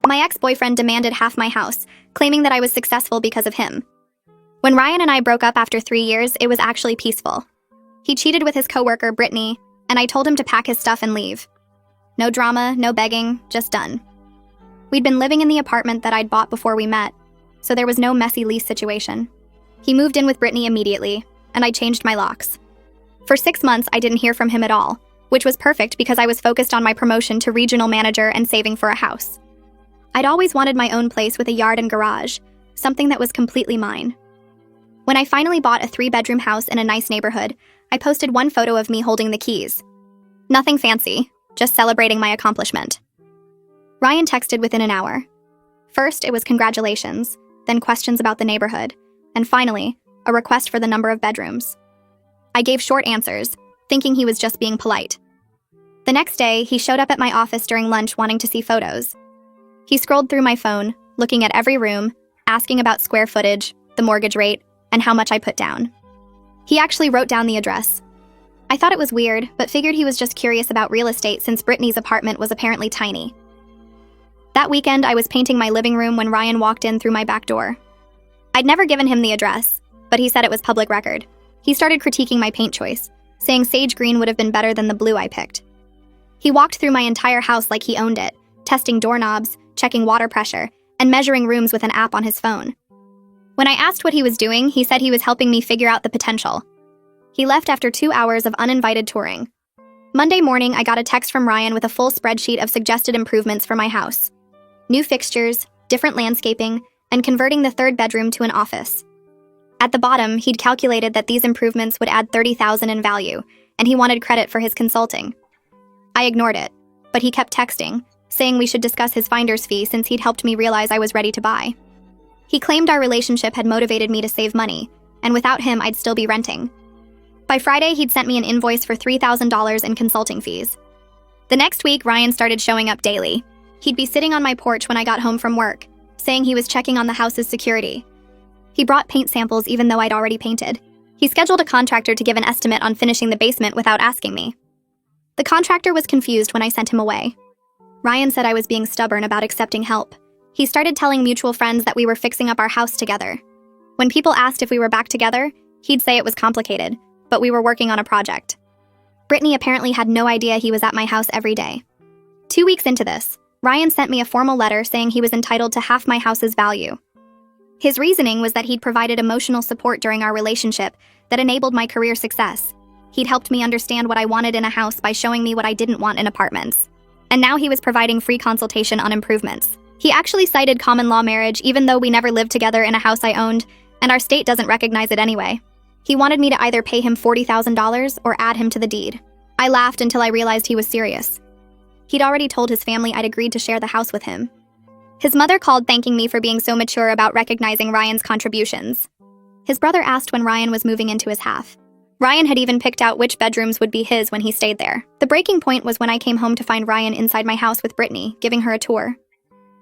My ex-boyfriend demanded half my house, claiming that I was successful because of him. When Ryan and I broke up after 3 years, it was actually peaceful. He cheated with his coworker, Brittany, and I told him to pack his stuff and leave. No drama, no begging, just done. We'd been living in the apartment that I'd bought before we met, so there was no messy lease situation. He moved in with Brittany immediately, and I changed my locks. For 6 months, I didn't hear from him at all, which was perfect because I was focused on my promotion to regional manager and saving for a house. I'd always wanted my own place with a yard and garage, something that was completely mine. When I finally bought a 3-bedroom house in a nice neighborhood, I posted one photo of me holding the keys. Nothing fancy, just celebrating my accomplishment. Ryan texted within an hour. First, it was congratulations, then questions about the neighborhood, and finally, a request for the number of bedrooms. I gave short answers, thinking he was just being polite. The next day, he showed up at my office during lunch wanting to see photos. He scrolled through my phone, looking at every room, asking about square footage, the mortgage rate, and how much I put down. He actually wrote down the address. I thought it was weird, but figured he was just curious about real estate since Brittany's apartment was apparently tiny. That weekend, I was painting my living room when Ryan walked in through my back door. I'd never given him the address, but he said it was public record. He started critiquing my paint choice, saying sage green would have been better than the blue I picked. He walked through my entire house like he owned it, testing doorknobs, checking water pressure, and measuring rooms with an app on his phone. When I asked what he was doing, he said he was helping me figure out the potential. He left after 2 hours of uninvited touring. Monday morning, I got a text from Ryan with a full spreadsheet of suggested improvements for my house. New fixtures, different landscaping, and converting the 3rd bedroom to an office. At the bottom, he'd calculated that these improvements would add $30,000 in value, and he wanted credit for his consulting. I ignored it, but he kept texting, saying we should discuss his finder's fee since he'd helped me realize I was ready to buy. He claimed our relationship had motivated me to save money, and without him, I'd still be renting. By Friday, he'd sent me an invoice for $3,000 in consulting fees. The next week, Ryan started showing up daily. He'd be sitting on my porch when I got home from work, saying he was checking on the house's security. He brought paint samples even though I'd already painted. He scheduled a contractor to give an estimate on finishing the basement without asking me. The contractor was confused when I sent him away. Ryan said I was being stubborn about accepting help. He started telling mutual friends that we were fixing up our house together. When people asked if we were back together, he'd say it was complicated, but we were working on a project. Brittany apparently had no idea he was at my house every day. 2 weeks into this, Ryan sent me a formal letter saying he was entitled to half my house's value. His reasoning was that he'd provided emotional support during our relationship that enabled my career success. He'd helped me understand what I wanted in a house by showing me what I didn't want in apartments. And now he was providing free consultation on improvements. He actually cited common law marriage even though we never lived together in a house I owned, and our state doesn't recognize it anyway. He wanted me to either pay him $40,000 or add him to the deed. I laughed until I realized he was serious. He'd already told his family I'd agreed to share the house with him. His mother called thanking me for being so mature about recognizing Ryan's contributions. His brother asked when Ryan was moving into his half. Ryan had even picked out which bedrooms would be his when he stayed there. The breaking point was when I came home to find Ryan inside my house with Brittany, giving her a tour.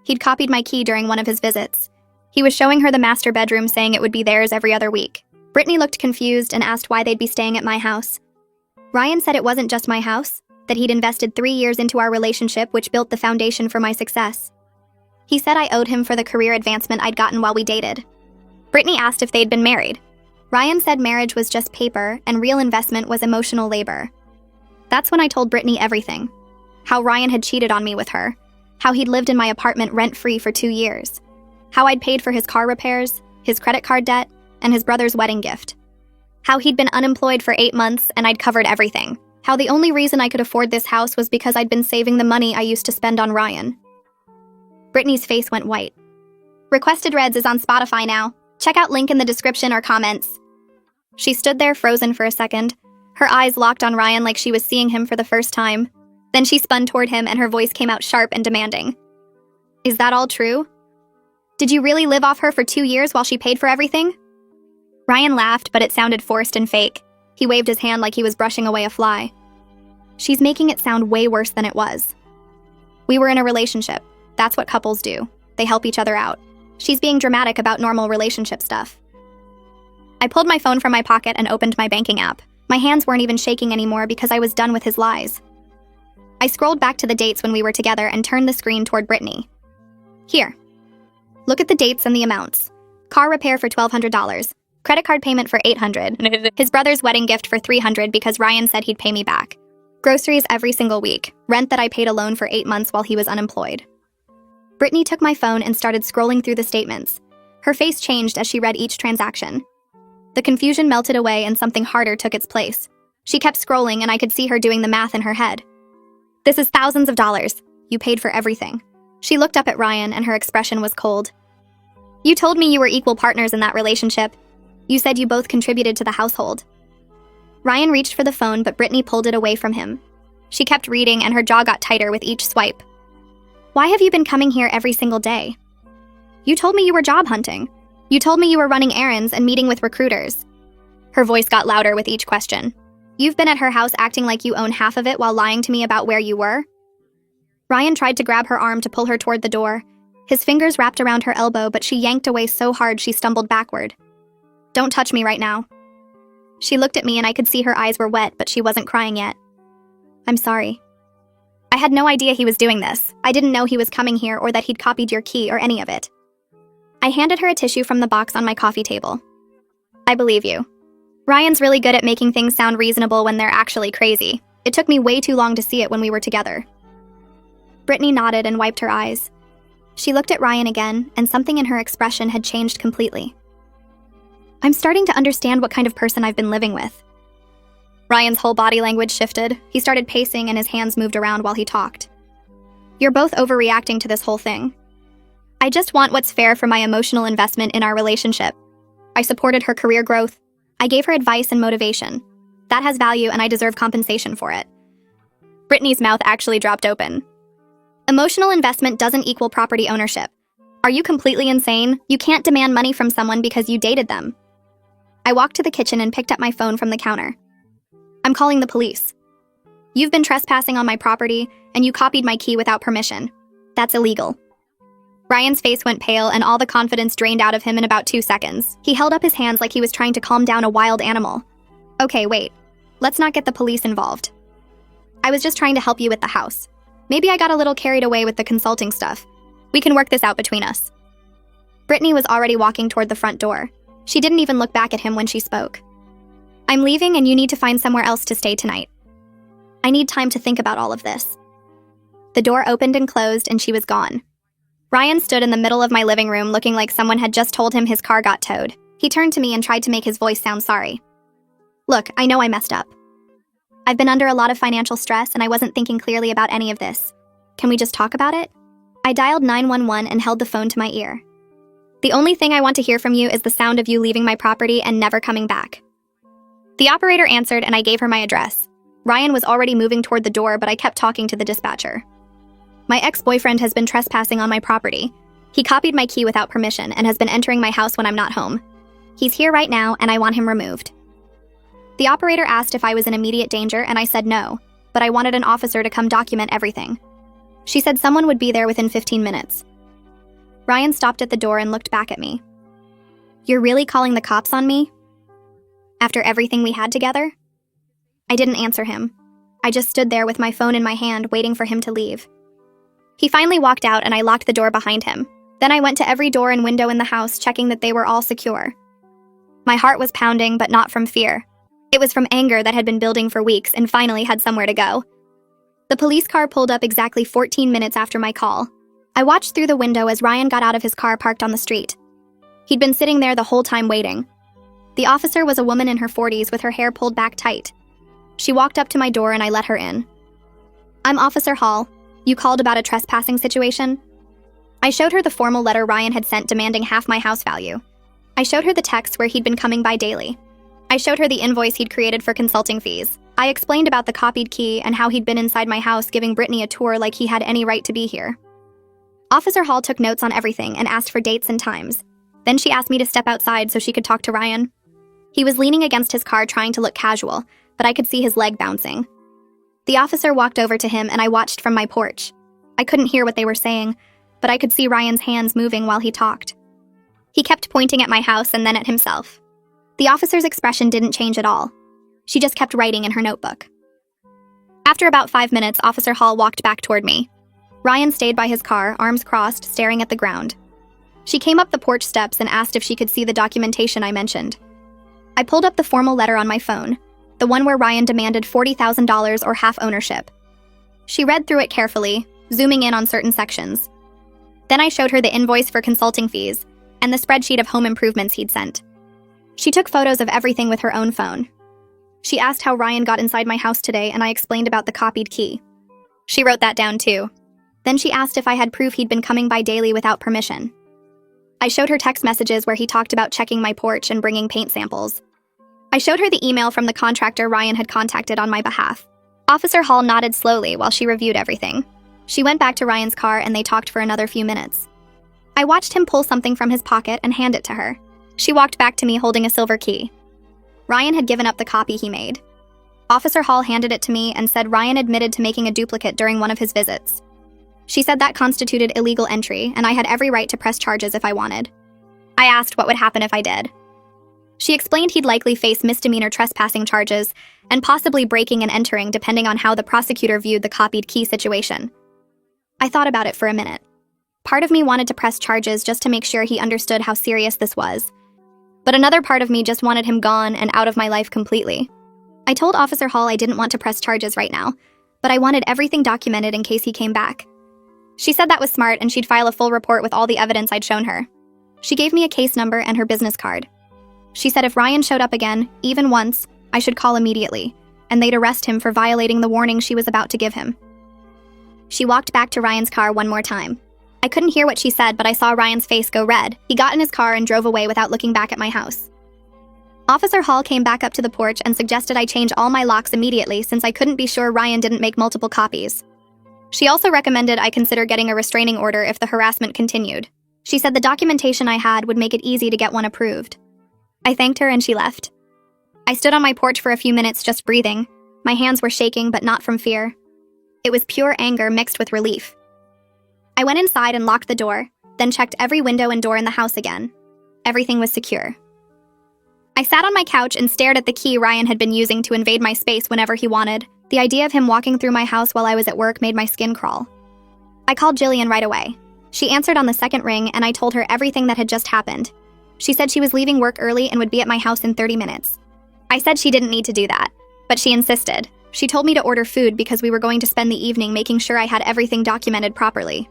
He'd copied my key during one of his visits. He was showing her the master bedroom, saying it would be theirs every other week. Brittany looked confused and asked why they'd be staying at my house. Ryan said it wasn't just my house, that he'd invested 3 years into our relationship, which built the foundation for my success. He said I owed him for the career advancement I'd gotten while we dated. Brittany asked if they'd been married. Ryan said marriage was just paper and real investment was emotional labor. That's when I told Brittany everything. How Ryan had cheated on me with her. How he'd lived in my apartment rent-free for 2 years. How I'd paid for his car repairs, his credit card debt, and his brother's wedding gift. How he'd been unemployed for 8 months and I'd covered everything. How the only reason I could afford this house was because I'd been saving the money I used to spend on Ryan. Brittany's face went white. Requested Reds is on Spotify now. Check out link in the description or comments. She stood there frozen for a second, her eyes locked on Ryan like she was seeing him for the first time. Then she spun toward him and her voice came out sharp and demanding. Is that all true? Did you really live off her for 2 years while she paid for everything? Ryan laughed, but it sounded forced and fake. He waved his hand like he was brushing away a fly. She's making it sound way worse than it was. We were in a relationship. That's what couples do. They help each other out. She's being dramatic about normal relationship stuff. I pulled my phone from my pocket and opened my banking app. My hands weren't even shaking anymore because I was done with his lies. I scrolled back to the dates when we were together and turned the screen toward Brittany. Here. Look at the dates and the amounts. Car repair for $1,200. Credit card payment for $800. His brother's wedding gift for $300 because Ryan said he'd pay me back. Groceries every single week. Rent that I paid alone for 8 months while he was unemployed. Brittany took my phone and started scrolling through the statements. Her face changed as she read each transaction. The confusion melted away and something harder took its place. She kept scrolling and I could see her doing the math in her head. This is thousands of dollars. You paid for everything. She looked up at Ryan and her expression was cold. You told me you were equal partners in that relationship. You said you both contributed to the household. Ryan reached for the phone, but Brittany pulled it away from him. She kept reading and her jaw got tighter with each swipe. Why have you been coming here every single day? You told me you were job hunting. You told me you were running errands and meeting with recruiters. Her voice got louder with each question. You've been at her house acting like you own half of it while lying to me about where you were? Ryan tried to grab her arm to pull her toward the door. His fingers wrapped around her elbow, but she yanked away so hard she stumbled backward. Don't touch me right now. She looked at me and I could see her eyes were wet, but she wasn't crying yet. I'm sorry. I had no idea he was doing this. I didn't know he was coming here or that he'd copied your key or any of it. I handed her a tissue from the box on my coffee table. I believe you. Ryan's really good at making things sound reasonable when they're actually crazy. It took me way too long to see it when we were together. Brittany nodded and wiped her eyes. She looked at Ryan again, and something in her expression had changed completely. I'm starting to understand what kind of person I've been living with. Ryan's whole body language shifted. He started pacing and his hands moved around while he talked. You're both overreacting to this whole thing. I just want what's fair for my emotional investment in our relationship. I supported her career growth. I gave her advice and motivation. That has value and I deserve compensation for it. Brittany's mouth actually dropped open. Emotional investment doesn't equal property ownership. Are you completely insane? You can't demand money from someone because you dated them. I walked to the kitchen and picked up my phone from the counter. I'm calling the police. You've been trespassing on my property, and you copied my key without permission. That's illegal. Ryan's face went pale and all the confidence drained out of him in about 2 seconds. He held up his hands like he was trying to calm down a wild animal. Okay, wait. Let's not get the police involved. I was just trying to help you with the house. Maybe I got a little carried away with the consulting stuff. We can work this out between us. Brittany was already walking toward the front door. She didn't even look back at him when she spoke. I'm leaving and you need to find somewhere else to stay tonight. I need time to think about all of this. The door opened and closed and she was gone. Ryan stood in the middle of my living room looking like someone had just told him his car got towed. He turned to me and tried to make his voice sound sorry. Look, I know I messed up. I've been under a lot of financial stress and I wasn't thinking clearly about any of this. Can we just talk about it? I dialed 911 and held the phone to my ear. The only thing I want to hear from you is the sound of you leaving my property and never coming back. The operator answered and I gave her my address. Ryan was already moving toward the door, but I kept talking to the dispatcher. My ex-boyfriend has been trespassing on my property. He copied my key without permission and has been entering my house when I'm not home. He's here right now and I want him removed. The operator asked if I was in immediate danger and I said no, but I wanted an officer to come document everything. She said someone would be there within 15 minutes. Ryan stopped at the door and looked back at me. You're really calling the cops on me? After everything we had together? I didn't answer him. I just stood there with my phone in my hand waiting for him to leave. He finally walked out and I locked the door behind him. Then I went to every door and window in the house, checking that they were all secure. My heart was pounding, but not from fear. It was from anger that had been building for weeks and finally had somewhere to go. The police car pulled up exactly 14 minutes after my call. I watched through the window as Ryan got out of his car parked on the street. He'd been sitting there the whole time waiting. The officer was a woman in her 40s with her hair pulled back tight. She walked up to my door and I let her in. I'm Officer Hall. You called about a trespassing situation? I showed her the formal letter Ryan had sent demanding half my house value. I showed her the text where he'd been coming by daily. I showed her the invoice he'd created for consulting fees. I explained about the copied key and how he'd been inside my house giving Brittany a tour like he had any right to be here. Officer Hall took notes on everything and asked for dates and times. Then she asked me to step outside so she could talk to Ryan. He was leaning against his car trying to look casual, but I could see his leg bouncing. The officer walked over to him and I watched from my porch. I couldn't hear what they were saying, but I could see Ryan's hands moving while he talked. He kept pointing at my house and then at himself. The officer's expression didn't change at all. She just kept writing in her notebook. After about 5 minutes, Officer Hall walked back toward me. Ryan stayed by his car, arms crossed, staring at the ground. She came up the porch steps and asked if she could see the documentation I mentioned. I pulled up the formal letter on my phone, the one where Ryan demanded $40,000 or half ownership. She read through it carefully, zooming in on certain sections. Then I showed her the invoice for consulting fees and the spreadsheet of home improvements he'd sent. She took photos of everything with her own phone. She asked how Ryan got inside my house today, and I explained about the copied key. She wrote that down too. Then she asked if I had proof he'd been coming by daily without permission. I showed her text messages where he talked about checking my porch and bringing paint samples. I showed her the email from the contractor Ryan had contacted on my behalf. Officer Hall nodded slowly while she reviewed everything. She went back to Ryan's car and they talked for another few minutes. I watched him pull something from his pocket and hand it to her. She walked back to me holding a silver key. Ryan had given up the copy he made. Officer Hall handed it to me and said Ryan admitted to making a duplicate during one of his visits. She said that constituted illegal entry, and I had every right to press charges if I wanted. I asked what would happen if I did. She explained he'd likely face misdemeanor trespassing charges and possibly breaking and entering depending on how the prosecutor viewed the copied key situation. I thought about it for a minute. Part of me wanted to press charges just to make sure he understood how serious this was. But another part of me just wanted him gone and out of my life completely. I told Officer Hall I didn't want to press charges right now, but I wanted everything documented in case he came back. She said that was smart and she'd file a full report with all the evidence I'd shown her. She gave me a case number and her business card. She said if Ryan showed up again, even once, I should call immediately, and they'd arrest him for violating the warning she was about to give him. She walked back to Ryan's car one more time. I couldn't hear what she said, but I saw Ryan's face go red. He got in his car and drove away without looking back at my house. Officer Hall came back up to the porch and suggested I change all my locks immediately since I couldn't be sure Ryan didn't make multiple copies. She also recommended I consider getting a restraining order if the harassment continued. She said the documentation I had would make it easy to get one approved. I thanked her and she left. I stood on my porch for a few minutes just breathing. My hands were shaking, but not from fear. It was pure anger mixed with relief. I went inside and locked the door, then checked every window and door in the house again. Everything was secure. I sat on my couch and stared at the key Ryan had been using to invade my space whenever he wanted. The idea of him walking through my house while I was at work made my skin crawl. I called Jillian right away. She answered on the second ring and I told her everything that had just happened. She said she was leaving work early and would be at my house in 30 minutes. I said she didn't need to do that, but she insisted. She told me to order food because we were going to spend the evening making sure I had everything documented properly.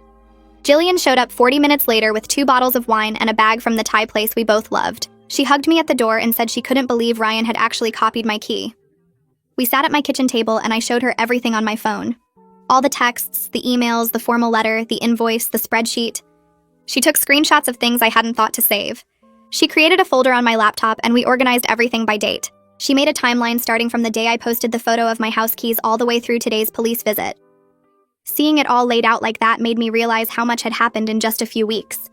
Jillian showed up 40 minutes later with 2 bottles of wine and a bag from the Thai place we both loved. She hugged me at the door and said she couldn't believe Ryan had actually copied my key. We sat at my kitchen table and I showed her everything on my phone. All the texts, the emails, the formal letter, the invoice, the spreadsheet. She took screenshots of things I hadn't thought to save. She created a folder on my laptop and we organized everything by date. She made a timeline starting from the day I posted the photo of my house keys all the way through today's police visit. Seeing it all laid out like that made me realize how much had happened in just a few weeks.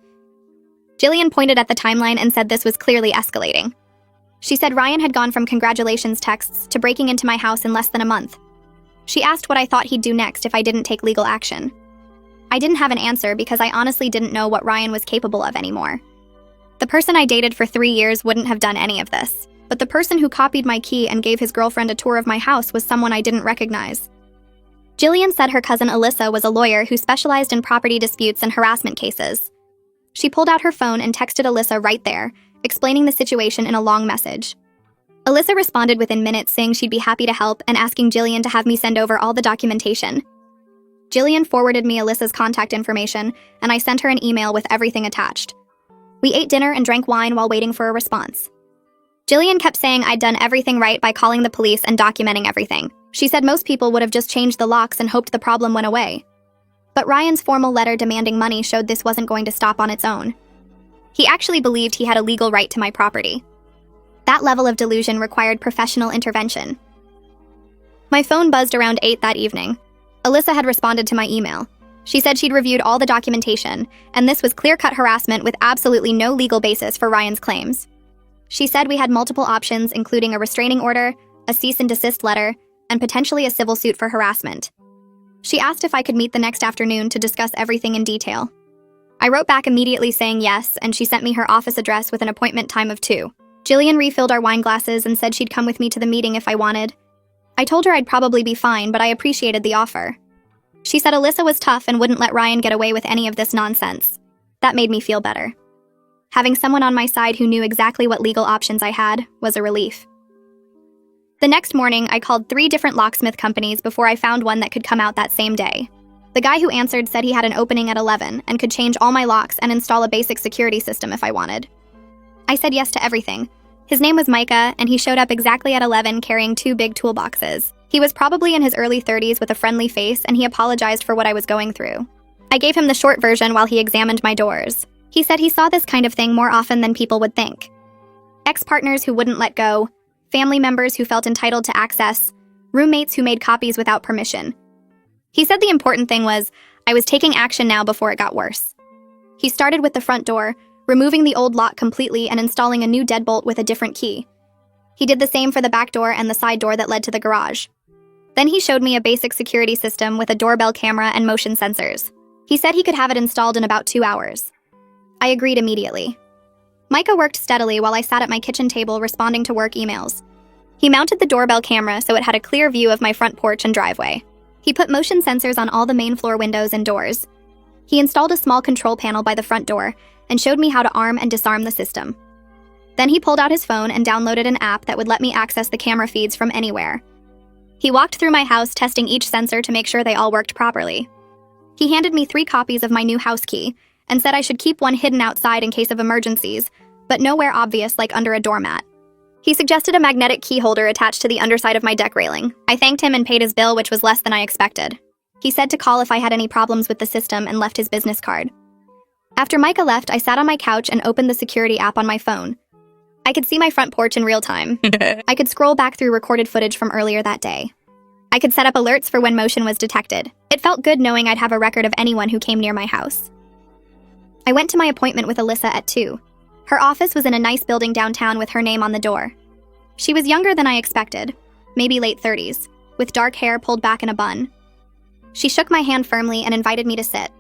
Jillian pointed at the timeline and said this was clearly escalating. She said Ryan had gone from congratulations texts to breaking into my house in less than a month. She asked what I thought he'd do next if I didn't take legal action. I didn't have an answer because I honestly didn't know what Ryan was capable of anymore. The person I dated for 3 years wouldn't have done any of this, but the person who copied my key and gave his girlfriend a tour of my house was someone I didn't recognize. Jillian said her cousin Alyssa was a lawyer who specialized in property disputes and harassment cases. She pulled out her phone and texted Alyssa right there, explaining the situation in a long message. Alyssa responded within minutes saying she'd be happy to help and asking Jillian to have me send over all the documentation. Jillian forwarded me Alyssa's contact information, and I sent her an email with everything attached. We ate dinner and drank wine while waiting for a response. Jillian kept saying I'd done everything right by calling the police and documenting everything. She said most people would have just changed the locks and hoped the problem went away. But Ryan's formal letter demanding money showed this wasn't going to stop on its own. He actually believed he had a legal right to my property. That level of delusion required professional intervention. My phone buzzed around 8 that evening. Alyssa had responded to my email. She said she'd reviewed all the documentation, and this was clear-cut harassment with absolutely no legal basis for Ryan's claims. She said we had multiple options, including a restraining order, a cease and desist letter, and potentially a civil suit for harassment. She asked if I could meet the next afternoon to discuss everything in detail. I wrote back immediately saying yes, and she sent me her office address with an appointment time of 2. Jillian refilled our wine glasses and said she'd come with me to the meeting if I wanted. I told her I'd probably be fine, but I appreciated the offer. She said Alyssa was tough and wouldn't let Ryan get away with any of this nonsense. That made me feel better. Having someone on my side who knew exactly what legal options I had was a relief. The next morning, I called 3 different locksmith companies before I found one that could come out that same day. The guy who answered said he had an opening at 11 and could change all my locks and install a basic security system if I wanted. I said yes to everything. His name was Micah, and he showed up exactly at 11 carrying 2 big toolboxes. He was probably in his early 30s with a friendly face, and he apologized for what I was going through. I gave him the short version while he examined my doors. He said he saw this kind of thing more often than people would think. Ex-partners who wouldn't let go, family members who felt entitled to access, roommates who made copies without permission. He said the important thing was, I was taking action now before it got worse. He started with the front door, removing the old lock completely and installing a new deadbolt with a different key. He did the same for the back door and the side door that led to the garage. Then he showed me a basic security system with a doorbell camera and motion sensors. He said he could have it installed in about 2 hours. I agreed immediately. Micah worked steadily while I sat at my kitchen table responding to work emails. He mounted the doorbell camera so it had a clear view of my front porch and driveway. He put motion sensors on all the main floor windows and doors. He installed a small control panel by the front door and showed me how to arm and disarm the system. Then he pulled out his phone and downloaded an app that would let me access the camera feeds from anywhere. He walked through my house testing each sensor to make sure they all worked properly. He handed me 3 copies of my new house key and said I should keep one hidden outside in case of emergencies, but nowhere obvious like under a doormat. He suggested a magnetic key holder attached to the underside of my deck railing. I thanked him and paid his bill, which was less than I expected. He said to call if I had any problems with the system and left his business card. After Micah left, I sat on my couch and opened the security app on my phone. I could see my front porch in real time. I could scroll back through recorded footage from earlier that day. I could set up alerts for when motion was detected. It felt good knowing I'd have a record of anyone who came near my house. I went to my appointment with Alyssa at 2. Her office was in a nice building downtown with her name on the door. She was younger than I expected, maybe late 30s, with dark hair pulled back in a bun. She shook my hand firmly and invited me to sit.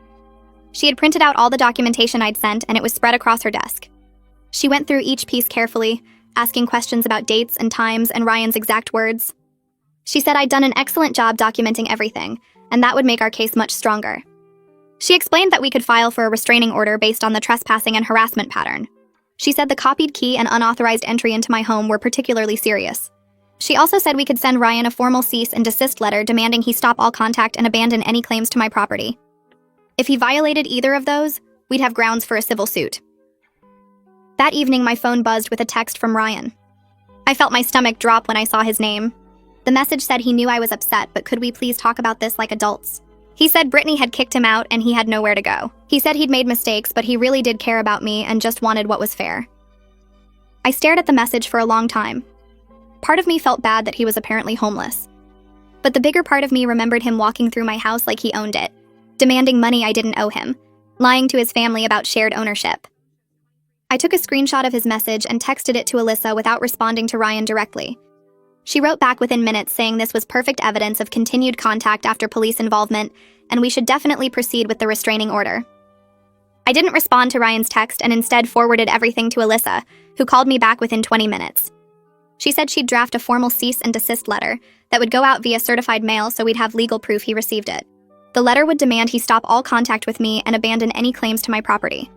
She had printed out all the documentation I'd sent, and it was spread across her desk. She went through each piece carefully, asking questions about dates and times and Ryan's exact words. She said I'd done an excellent job documenting everything, and that would make our case much stronger. She explained that we could file for a restraining order based on the trespassing and harassment pattern. She said the copied key and unauthorized entry into my home were particularly serious. She also said we could send Ryan a formal cease and desist letter demanding he stop all contact and abandon any claims to my property. If he violated either of those, we'd have grounds for a civil suit. That evening, my phone buzzed with a text from Ryan. I felt my stomach drop when I saw his name. The message said he knew I was upset, but could we please talk about this like adults? He said Brittany had kicked him out and he had nowhere to go. He said he'd made mistakes, but he really did care about me and just wanted what was fair. I stared at the message for a long time. Part of me felt bad that he was apparently homeless. But the bigger part of me remembered him walking through my house like he owned it, demanding money I didn't owe him, lying to his family about shared ownership. I took a screenshot of his message and texted it to Alyssa without responding to Ryan directly. She wrote back within minutes saying this was perfect evidence of continued contact after police involvement, and we should definitely proceed with the restraining order. I didn't respond to Ryan's text and instead forwarded everything to Alyssa, who called me back within 20 minutes. She said she'd draft a formal cease and desist letter that would go out via certified mail so we'd have legal proof he received it. The letter would demand he stop all contact with me and abandon any claims to my property.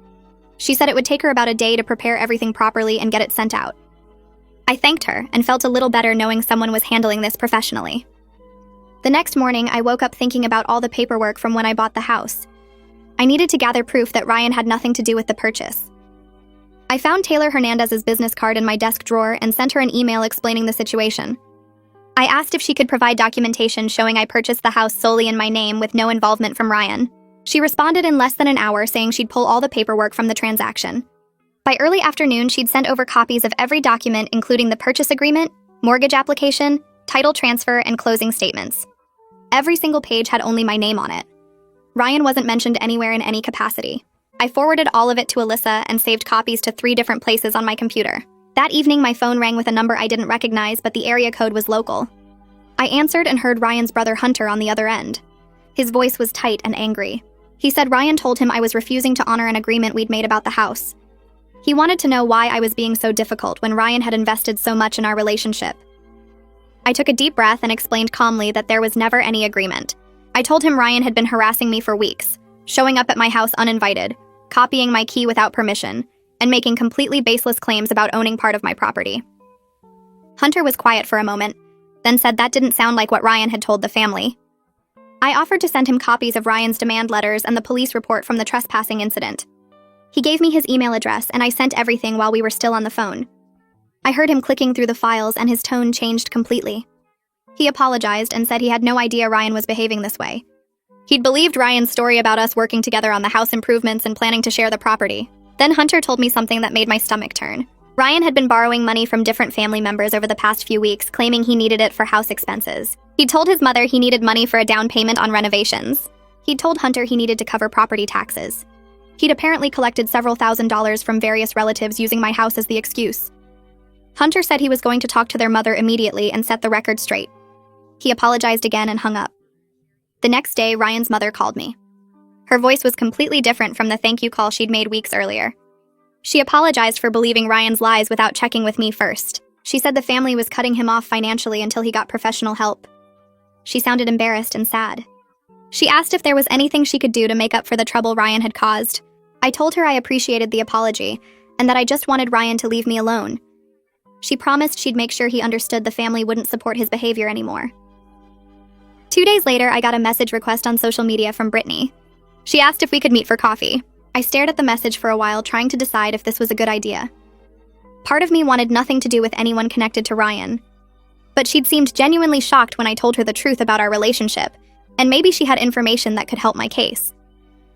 She said it would take her about a day to prepare everything properly and get it sent out. I thanked her and felt a little better knowing someone was handling this professionally. The next morning, I woke up thinking about all the paperwork from when I bought the house. I needed to gather proof that Ryan had nothing to do with the purchase. I found Taylor Hernandez's business card in my desk drawer and sent her an email explaining the situation. I asked if she could provide documentation showing I purchased the house solely in my name with no involvement from Ryan. She responded in less than an hour saying she'd pull all the paperwork from the transaction. By early afternoon, she'd sent over copies of every document including the purchase agreement, mortgage application, title transfer, and closing statements. Every single page had only my name on it. Ryan wasn't mentioned anywhere in any capacity. I forwarded all of it to Alyssa and saved copies to 3 different places on my computer. That evening, my phone rang with a number I didn't recognize, but the area code was local. I answered and heard Ryan's brother Hunter on the other end. His voice was tight and angry. He said Ryan told him I was refusing to honor an agreement we'd made about the house. He wanted to know why I was being so difficult when Ryan had invested so much in our relationship. I took a deep breath and explained calmly that there was never any agreement. I told him Ryan had been harassing me for weeks, showing up at my house uninvited, copying my key without permission, and making completely baseless claims about owning part of my property. Hunter was quiet for a moment, then said that didn't sound like what Ryan had told the family. I offered to send him copies of Ryan's demand letters and the police report from the trespassing incident. He gave me his email address, and I sent everything while we were still on the phone. I heard him clicking through the files, and his tone changed completely. He apologized and said he had no idea Ryan was behaving this way. He'd believed Ryan's story about us working together on the house improvements and planning to share the property. Then Hunter told me something that made my stomach turn. Ryan had been borrowing money from different family members over the past few weeks, claiming he needed it for house expenses. He told his mother he needed money for a down payment on renovations. He'd told Hunter he needed to cover property taxes. He'd apparently collected several $1,000s from various relatives using my house as the excuse. Hunter said he was going to talk to their mother immediately and set the record straight. He apologized again and hung up. The next day, Ryan's mother called me. Her voice was completely different from the thank you call she'd made weeks earlier. She apologized for believing Ryan's lies without checking with me first. She said the family was cutting him off financially until he got professional help. She sounded embarrassed and sad. She asked if there was anything she could do to make up for the trouble Ryan had caused. I told her I appreciated the apology and that I just wanted Ryan to leave me alone. She promised she'd make sure he understood the family wouldn't support his behavior anymore. 2 days later, I got a message request on social media from Brittany. She asked if we could meet for coffee. I stared at the message for a while, trying to decide if this was a good idea. Part of me wanted nothing to do with anyone connected to Ryan, but she'd seemed genuinely shocked when I told her the truth about our relationship, and maybe she had information that could help my case.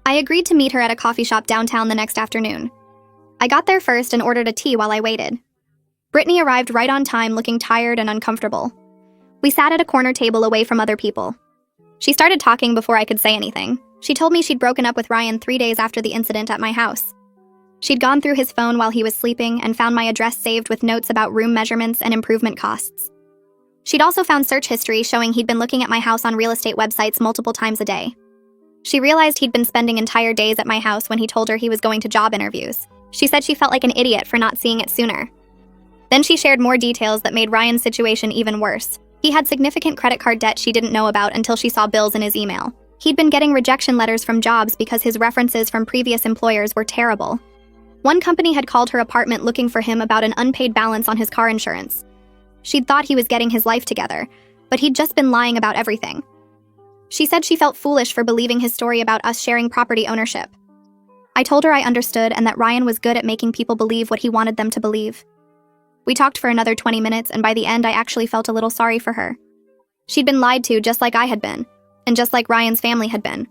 I agreed to meet her at a coffee shop downtown the next afternoon. I got there first and ordered a tea while I waited. Brittany arrived right on time, looking tired and uncomfortable. We sat at a corner table away from other people. She started talking before I could say anything. She told me she'd broken up with Ryan 3 days after the incident at my house. She'd gone through his phone while he was sleeping and found my address saved with notes about room measurements and improvement costs. She'd also found search history showing he'd been looking at my house on real estate websites multiple times a day. She realized he'd been spending entire days at my house when he told her he was going to job interviews. She said she felt like an idiot for not seeing it sooner. Then she shared more details that made Ryan's situation even worse. He had significant credit card debt she didn't know about until she saw bills in his email. He'd been getting rejection letters from jobs because his references from previous employers were terrible. One company had called her apartment looking for him about an unpaid balance on his car insurance. She'd thought he was getting his life together, but he'd just been lying about everything. She said she felt foolish for believing his story about us sharing property ownership. I told her I understood and that Ryan was good at making people believe what he wanted them to believe. We talked for another 20 minutes, and by the end I actually felt a little sorry for her. She'd been lied to just like I had been, and just like Ryan's family had been.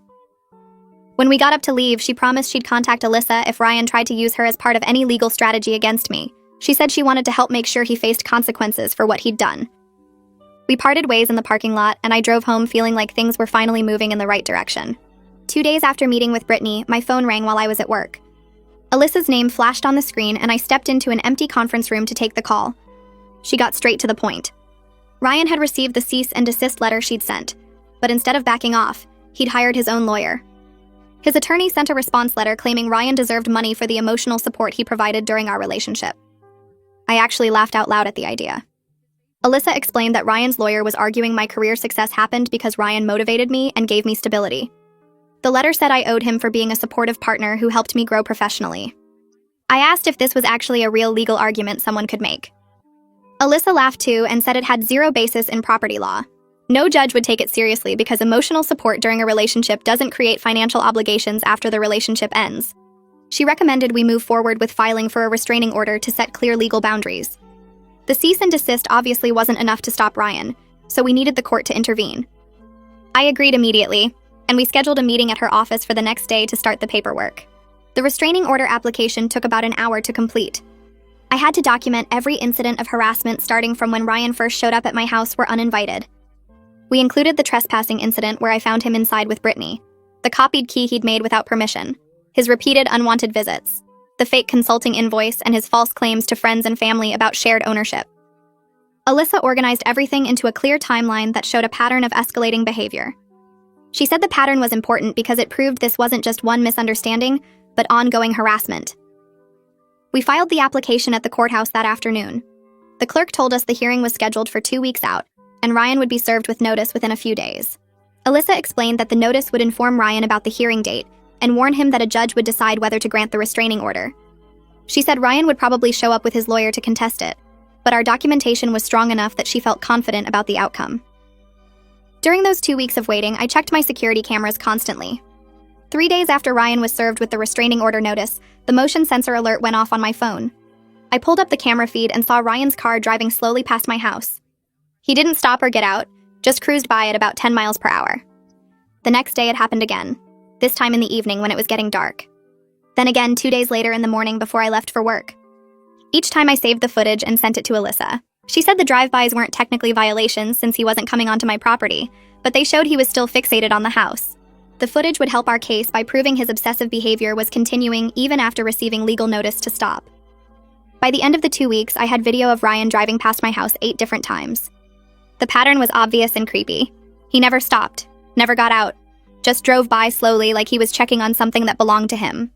When we got up to leave, she promised she'd contact Alyssa if Ryan tried to use her as part of any legal strategy against me. She said she wanted to help make sure he faced consequences for what he'd done. We parted ways in the parking lot, and I drove home feeling like things were finally moving in the right direction. 2 days after meeting with Brittany, my phone rang while I was at work. Alyssa's name flashed on the screen, and I stepped into an empty conference room to take the call. She got straight to the point. Ryan had received the cease and desist letter she'd sent, but instead of backing off, he'd hired his own lawyer. His attorney sent a response letter claiming Ryan deserved money for the emotional support he provided during our relationship. I actually laughed out loud at the idea. Alyssa explained that Ryan's lawyer was arguing my career success happened because Ryan motivated me and gave me stability. The letter said I owed him for being a supportive partner who helped me grow professionally. I asked if this was actually a real legal argument someone could make. Alyssa laughed too and said it had zero basis in property law. No judge would take it seriously because emotional support during a relationship doesn't create financial obligations after the relationship ends. She recommended we move forward with filing for a restraining order to set clear legal boundaries. The cease and desist obviously wasn't enough to stop Ryan, so we needed the court to intervene. I agreed immediately, and we scheduled a meeting at her office for the next day to start the paperwork. The restraining order application took about an hour to complete. I had to document every incident of harassment starting from when Ryan first showed up at my house were uninvited. We included the trespassing incident where I found him inside with Brittany, the copied key he'd made without permission, his repeated unwanted visits, the fake consulting invoice, and his false claims to friends and family about shared ownership. Alyssa organized everything into a clear timeline that showed a pattern of escalating behavior. She said the pattern was important because it proved this wasn't just one misunderstanding, but ongoing harassment. We filed the application at the courthouse that afternoon. The clerk told us the hearing was scheduled for 2 weeks out, and Ryan would be served with notice within a few days. Alyssa explained that the notice would inform Ryan about the hearing date and warn him that a judge would decide whether to grant the restraining order. She said Ryan would probably show up with his lawyer to contest it, but our documentation was strong enough that she felt confident about the outcome. During those 2 weeks of waiting, I checked my security cameras constantly. 3 days after Ryan was served with the restraining order notice, the motion sensor alert went off on my phone. I pulled up the camera feed and saw Ryan's car driving slowly past my house. He didn't stop or get out, just cruised by at about 10 miles per hour. The next day it happened again, this time in the evening when it was getting dark. Then again 2 days later in the morning before I left for work. Each time I saved the footage and sent it to Alyssa. She said the drive-bys weren't technically violations since he wasn't coming onto my property, but they showed he was still fixated on the house. The footage would help our case by proving his obsessive behavior was continuing even after receiving legal notice to stop. By the end of the 2 weeks, I had video of Ryan driving past my house 8 different times. The pattern was obvious and creepy. He never stopped, never got out, just drove by slowly like he was checking on something that belonged to him.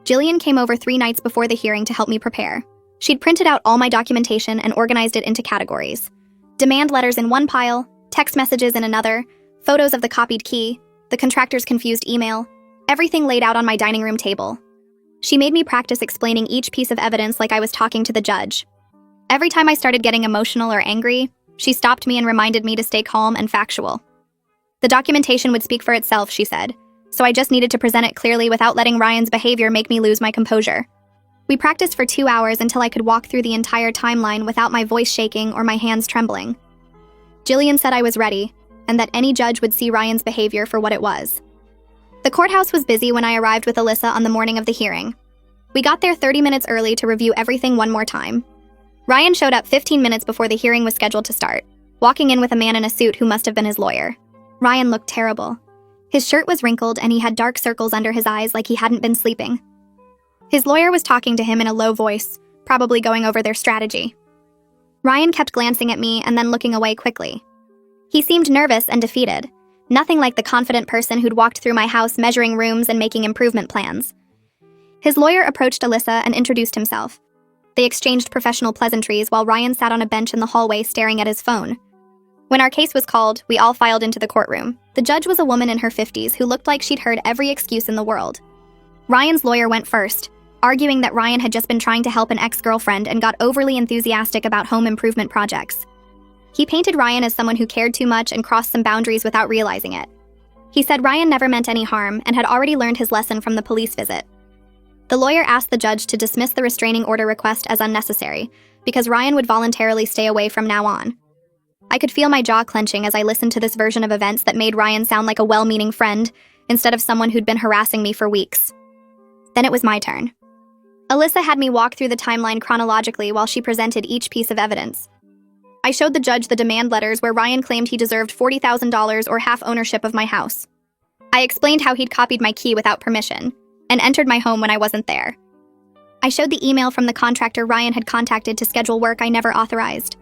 Jillian came over 3 nights before the hearing to help me prepare. She'd printed out all my documentation and organized it into categories. Demand letters in one pile, text messages in another, photos of the copied key, the contractor's confused email, everything laid out on my dining room table. She made me practice explaining each piece of evidence like I was talking to the judge. Every time I started getting emotional or angry, she stopped me and reminded me to stay calm and factual. The documentation would speak for itself, she said, so I just needed to present it clearly without letting Ryan's behavior make me lose my composure. We practiced for 2 hours until I could walk through the entire timeline without my voice shaking or my hands trembling. Jillian said I was ready, and that any judge would see Ryan's behavior for what it was. The courthouse was busy when I arrived with Alyssa on the morning of the hearing. We got there 30 minutes early to review everything one more time. Ryan showed up 15 minutes before the hearing was scheduled to start, walking in with a man in a suit who must have been his lawyer. Ryan looked terrible. His shirt was wrinkled and he had dark circles under his eyes like he hadn't been sleeping. His lawyer was talking to him in a low voice, probably going over their strategy. Ryan kept glancing at me and then looking away quickly. He seemed nervous and defeated, nothing like the confident person who'd walked through my house measuring rooms and making improvement plans. His lawyer approached Alyssa and introduced himself. They exchanged professional pleasantries while Ryan sat on a bench in the hallway staring at his phone. When our case was called, we all filed into the courtroom. The judge was a woman in her 50s who looked like she'd heard every excuse in the world. Ryan's lawyer went first, arguing that Ryan had just been trying to help an ex-girlfriend and got overly enthusiastic about home improvement projects. He painted Ryan as someone who cared too much and crossed some boundaries without realizing it. He said Ryan never meant any harm and had already learned his lesson from the police visit. The lawyer asked the judge to dismiss the restraining order request as unnecessary, because Ryan would voluntarily stay away from now on. I could feel my jaw clenching as I listened to this version of events that made Ryan sound like a well-meaning friend, instead of someone who'd been harassing me for weeks. Then it was my turn. Alyssa had me walk through the timeline chronologically while she presented each piece of evidence. I showed the judge the demand letters where Ryan claimed he deserved $40,000 or half ownership of my house. I explained how he'd copied my key without permission and entered my home when I wasn't there. I showed the email from the contractor Ryan had contacted to schedule work I never authorized.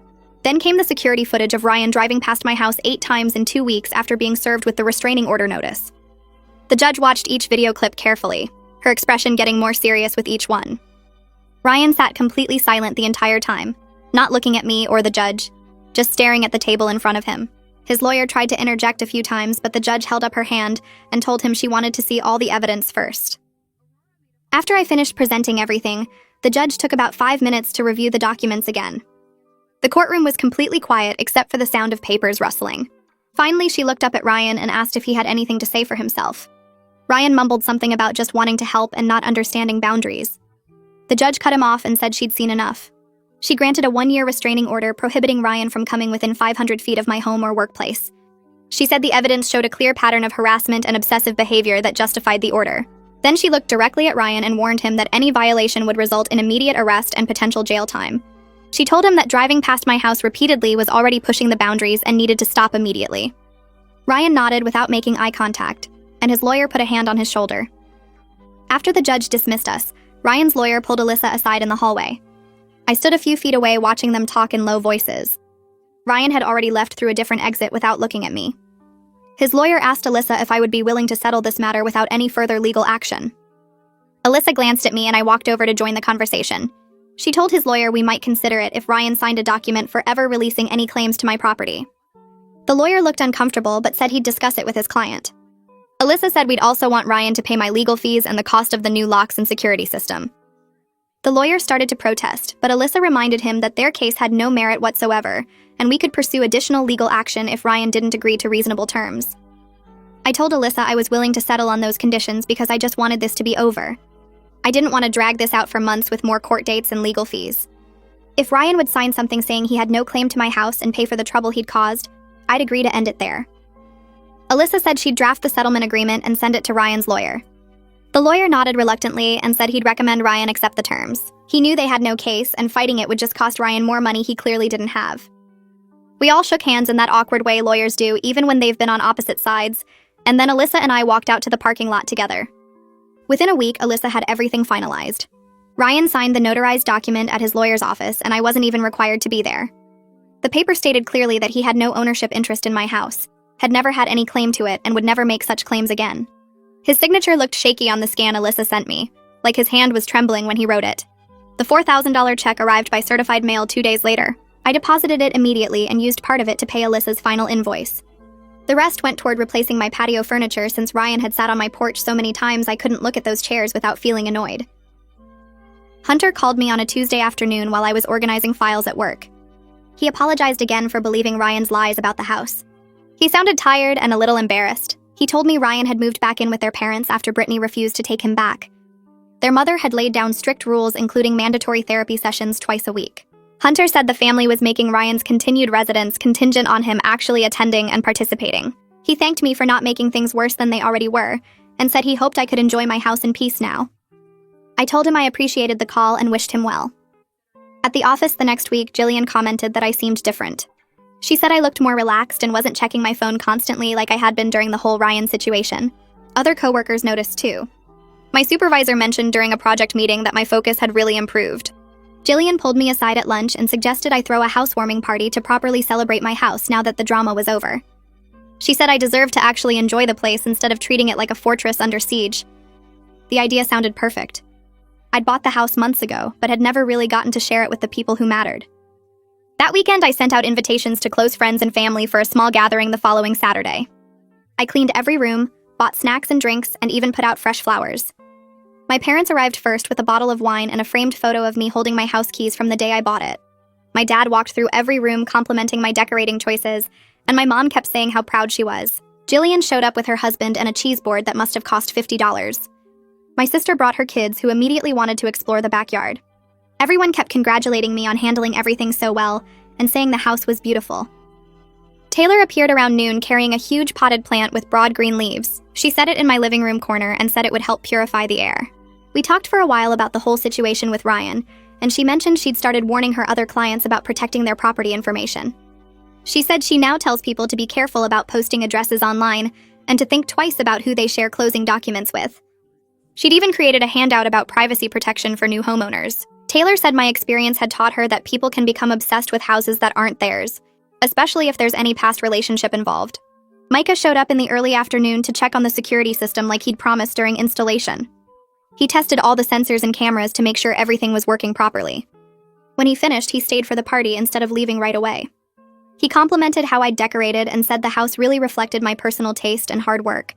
Then came the security footage of Ryan driving past my house 8 times in 2 weeks after being served with the restraining order notice. The judge watched each video clip carefully, her expression getting more serious with each one. Ryan sat completely silent the entire time, not looking at me or the judge, just staring at the table in front of him. His lawyer tried to interject a few times, but the judge held up her hand and told him she wanted to see all the evidence first. After I finished presenting everything, the judge took about 5 minutes to review the documents again. The courtroom was completely quiet except for the sound of papers rustling. Finally, she looked up at Ryan and asked if he had anything to say for himself. Ryan mumbled something about just wanting to help and not understanding boundaries. The judge cut him off and said she'd seen enough. She granted a 1-year restraining order prohibiting Ryan from coming within 500 feet of my home or workplace. She said the evidence showed a clear pattern of harassment and obsessive behavior that justified the order. Then she looked directly at Ryan and warned him that any violation would result in immediate arrest and potential jail time. She told him that driving past my house repeatedly was already pushing the boundaries and needed to stop immediately. Ryan nodded without making eye contact, and his lawyer put a hand on his shoulder. After the judge dismissed us, Ryan's lawyer pulled Alyssa aside in the hallway. I stood a few feet away watching them talk in low voices. Ryan had already left through a different exit without looking at me. His lawyer asked Alyssa if I would be willing to settle this matter without any further legal action. Alyssa glanced at me and I walked over to join the conversation. She told his lawyer we might consider it if Ryan signed a document forever releasing any claims to my property. The lawyer looked uncomfortable but said he'd discuss it with his client. Alyssa said we'd also want Ryan to pay my legal fees and the cost of the new locks and security system. The lawyer started to protest, but Alyssa reminded him that their case had no merit whatsoever, and we could pursue additional legal action if Ryan didn't agree to reasonable terms. I told Alyssa I was willing to settle on those conditions because I just wanted this to be over. I didn't want to drag this out for months with more court dates and legal fees. If Ryan would sign something saying he had no claim to my house and pay for the trouble he'd caused, I'd agree to end it there. Alyssa said she'd draft the settlement agreement and send it to Ryan's lawyer. The lawyer nodded reluctantly and said he'd recommend Ryan accept the terms. He knew they had no case, and fighting it would just cost Ryan more money he clearly didn't have. We all shook hands in that awkward way lawyers do, even when they've been on opposite sides, and then Alyssa and I walked out to the parking lot together. Within a week, Alyssa had everything finalized. Ryan signed the notarized document at his lawyer's office, and I wasn't even required to be there. The paper stated clearly that he had no ownership interest in my house, had never had any claim to it, and would never make such claims again. His signature looked shaky on the scan Alyssa sent me, like his hand was trembling when he wrote it. The $4,000 check arrived by certified mail 2 days later. I deposited it immediately and used part of it to pay Alyssa's final invoice. The rest went toward replacing my patio furniture since Ryan had sat on my porch so many times I couldn't look at those chairs without feeling annoyed. Hunter called me on a Tuesday afternoon while I was organizing files at work. He apologized again for believing Ryan's lies about the house. He sounded tired and a little embarrassed. He told me Ryan had moved back in with their parents after Brittany refused to take him back. Their mother had laid down strict rules including mandatory therapy sessions twice a week. Hunter said the family was making Ryan's continued residence contingent on him actually attending and participating. He thanked me for not making things worse than they already were, and said he hoped I could enjoy my house in peace now. I told him I appreciated the call and wished him well. At the office the next week, Jillian commented that I seemed different. She said I looked more relaxed and wasn't checking my phone constantly like I had been during the whole Ryan situation. Other coworkers noticed too. My supervisor mentioned during a project meeting that my focus had really improved. Jillian pulled me aside at lunch and suggested I throw a housewarming party to properly celebrate my house now that the drama was over. She said I deserved to actually enjoy the place instead of treating it like a fortress under siege. The idea sounded perfect. I'd bought the house months ago, but had never really gotten to share it with the people who mattered. That weekend, I sent out invitations to close friends and family for a small gathering the following Saturday. I cleaned every room, bought snacks and drinks, and even put out fresh flowers. My parents arrived first with a bottle of wine and a framed photo of me holding my house keys from the day I bought it. My dad walked through every room complimenting my decorating choices, and my mom kept saying how proud she was. Jillian showed up with her husband and a cheese board that must have cost $50. My sister brought her kids, who immediately wanted to explore the backyard. Everyone kept congratulating me on handling everything so well and saying the house was beautiful. Taylor appeared around noon carrying a huge potted plant with broad green leaves. She set it in my living room corner and said it would help purify the air. We talked for a while about the whole situation with Ryan, and she mentioned she'd started warning her other clients about protecting their property information. She said she now tells people to be careful about posting addresses online and to think twice about who they share closing documents with. She'd even created a handout about privacy protection for new homeowners. Taylor said my experience had taught her that people can become obsessed with houses that aren't theirs, especially if there's any past relationship involved. Micah showed up in the early afternoon to check on the security system like he'd promised during installation. He tested all the sensors and cameras to make sure everything was working properly. When he finished, he stayed for the party instead of leaving right away. He complimented how I'd decorated and said the house really reflected my personal taste and hard work.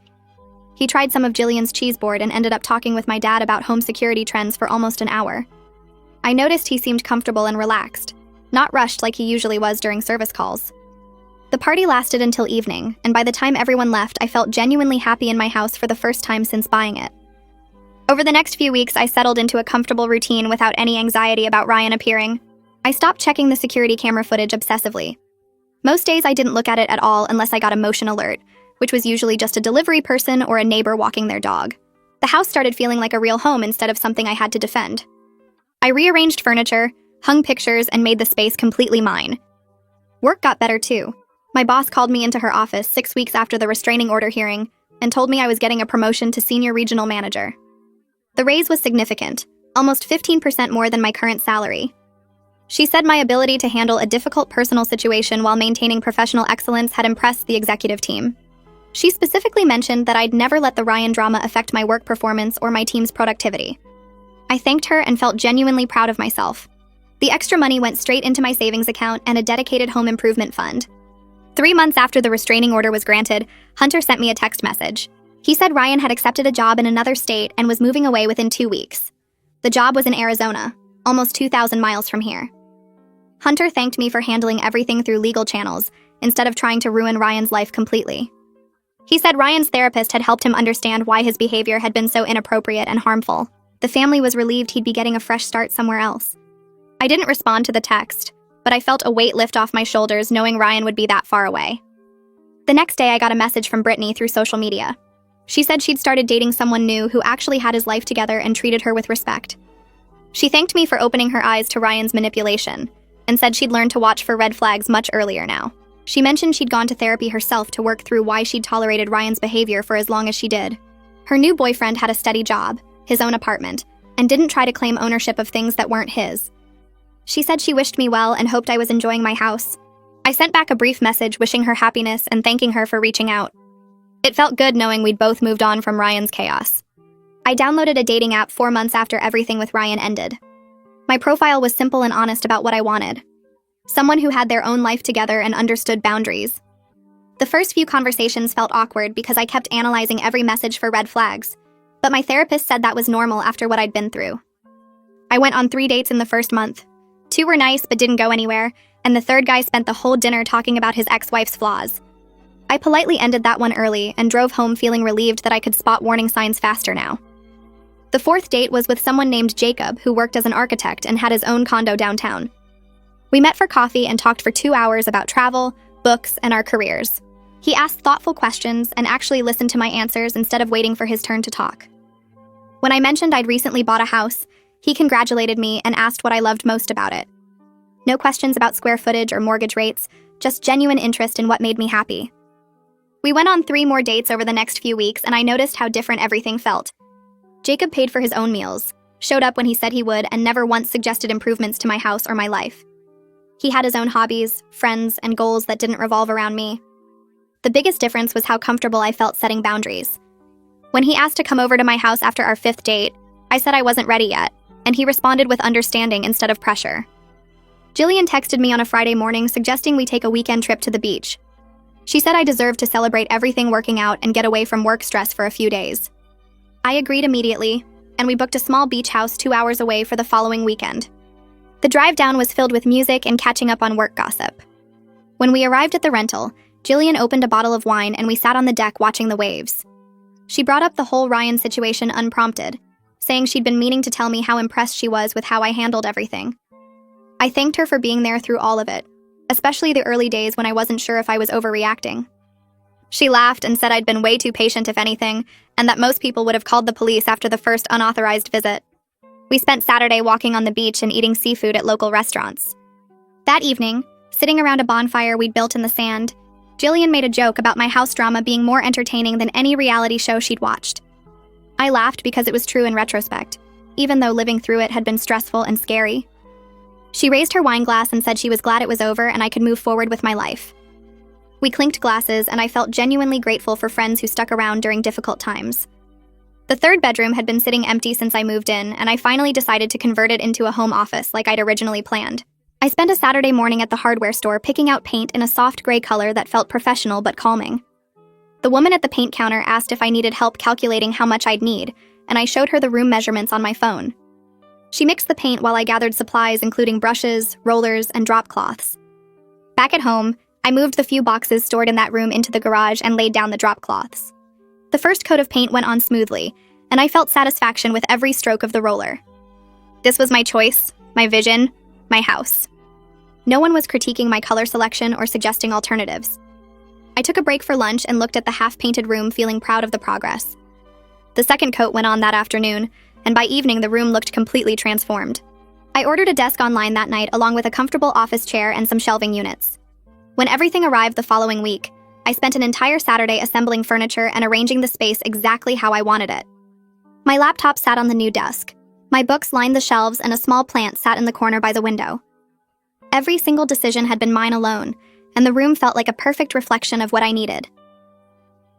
He tried some of Jillian's cheese board and ended up talking with my dad about home security trends for almost an hour. I noticed he seemed comfortable and relaxed, not rushed like he usually was during service calls. The party lasted until evening, and by the time everyone left, I felt genuinely happy in my house for the first time since buying it. Over the next few weeks, I settled into a comfortable routine without any anxiety about Ryan appearing. I stopped checking the security camera footage obsessively. Most days I didn't look at it at all unless I got a motion alert, which was usually just a delivery person or a neighbor walking their dog. The house started feeling like a real home instead of something I had to defend. I rearranged furniture, hung pictures, and made the space completely mine. Work got better too. My boss called me into her office 6 weeks after the restraining order hearing and told me I was getting a promotion to senior regional manager. The raise was significant, almost 15% more than my current salary. She said my ability to handle a difficult personal situation while maintaining professional excellence had impressed the executive team. She specifically mentioned that I'd never let the Ryan drama affect my work performance or my team's productivity. I thanked her and felt genuinely proud of myself. The extra money went straight into my savings account and a dedicated home improvement fund. 3 months after the restraining order was granted, Hunter sent me a text message. He said Ryan had accepted a job in another state and was moving away within 2 weeks. The job was in Arizona, almost 2,000 miles from here. Hunter thanked me for handling everything through legal channels instead of trying to ruin Ryan's life completely. He said Ryan's therapist had helped him understand why his behavior had been so inappropriate and harmful. The family was relieved he'd be getting a fresh start somewhere else. I didn't respond to the text, but I felt a weight lift off my shoulders knowing Ryan would be that far away. The next day, I got a message from Brittany through social media. She said she'd started dating someone new who actually had his life together and treated her with respect. She thanked me for opening her eyes to Ryan's manipulation and said she'd learned to watch for red flags much earlier now. She mentioned she'd gone to therapy herself to work through why she'd tolerated Ryan's behavior for as long as she did. Her new boyfriend had a steady job, his own apartment, and didn't try to claim ownership of things that weren't his. She said she wished me well and hoped I was enjoying my house. I sent back a brief message wishing her happiness and thanking her for reaching out. It felt good knowing we'd both moved on from Ryan's chaos. I downloaded a dating app 4 months after everything with Ryan ended. My profile was simple and honest about what I wanted. Someone who had their own life together and understood boundaries. The first few conversations felt awkward because I kept analyzing every message for red flags, but my therapist said that was normal after what I'd been through. I went on 3 dates in the first month. 2 were nice but didn't go anywhere, and the third guy spent the whole dinner talking about his ex-wife's flaws. I politely ended that one early and drove home feeling relieved that I could spot warning signs faster now. The 4th date was with someone named Jacob who worked as an architect and had his own condo downtown. We met for coffee and talked for 2 hours about travel, books, and our careers. He asked thoughtful questions and actually listened to my answers instead of waiting for his turn to talk. When I mentioned I'd recently bought a house, he congratulated me and asked what I loved most about it. No questions about square footage or mortgage rates, just genuine interest in what made me happy. We went on 3 more dates over the next few weeks, and I noticed how different everything felt. Jacob paid for his own meals, showed up when he said he would, and never once suggested improvements to my house or my life. He had his own hobbies, friends, and goals that didn't revolve around me. The biggest difference was how comfortable I felt setting boundaries. When he asked to come over to my house after our 5th date, I said I wasn't ready yet, and he responded with understanding instead of pressure. Jillian texted me on a Friday morning suggesting we take a weekend trip to the beach. She said I deserved to celebrate everything working out and get away from work stress for a few days. I agreed immediately, and we booked a small beach house 2 hours away for the following weekend. The drive down was filled with music and catching up on work gossip. When we arrived at the rental, Jillian opened a bottle of wine and we sat on the deck watching the waves. She brought up the whole Ryan situation unprompted, saying she'd been meaning to tell me how impressed she was with how I handled everything. I thanked her for being there through all of it, especially the early days when I wasn't sure if I was overreacting. She laughed and said I'd been way too patient if anything, and that most people would have called the police after the first unauthorized visit. We spent Saturday walking on the beach and eating seafood at local restaurants. That evening, sitting around a bonfire we'd built in the sand, Jillian made a joke about my house drama being more entertaining than any reality show she'd watched. I laughed because it was true in retrospect, even though living through it had been stressful and scary. She raised her wine glass and said she was glad it was over and I could move forward with my life. We clinked glasses, and I felt genuinely grateful for friends who stuck around during difficult times. The 3rd bedroom had been sitting empty since I moved in, and I finally decided to convert it into a home office like I'd originally planned. I spent a Saturday morning at the hardware store picking out paint in a soft gray color that felt professional but calming. The woman at the paint counter asked if I needed help calculating how much I'd need, and I showed her the room measurements on my phone. She mixed the paint while I gathered supplies including brushes, rollers, and drop cloths. Back at home, I moved the few boxes stored in that room into the garage and laid down the drop cloths. The first coat of paint went on smoothly, and I felt satisfaction with every stroke of the roller. This was my choice, my vision, my house. No one was critiquing my color selection or suggesting alternatives. I took a break for lunch and looked at the half-painted room feeling proud of the progress. The second coat went on that afternoon, and by evening the room looked completely transformed. I ordered a desk online that night along with a comfortable office chair and some shelving units. When everything arrived the following week, I spent an entire Saturday assembling furniture and arranging the space exactly how I wanted it. My laptop sat on the new desk. My books lined the shelves and a small plant sat in the corner by the window. Every single decision had been mine alone, and the room felt like a perfect reflection of what I needed.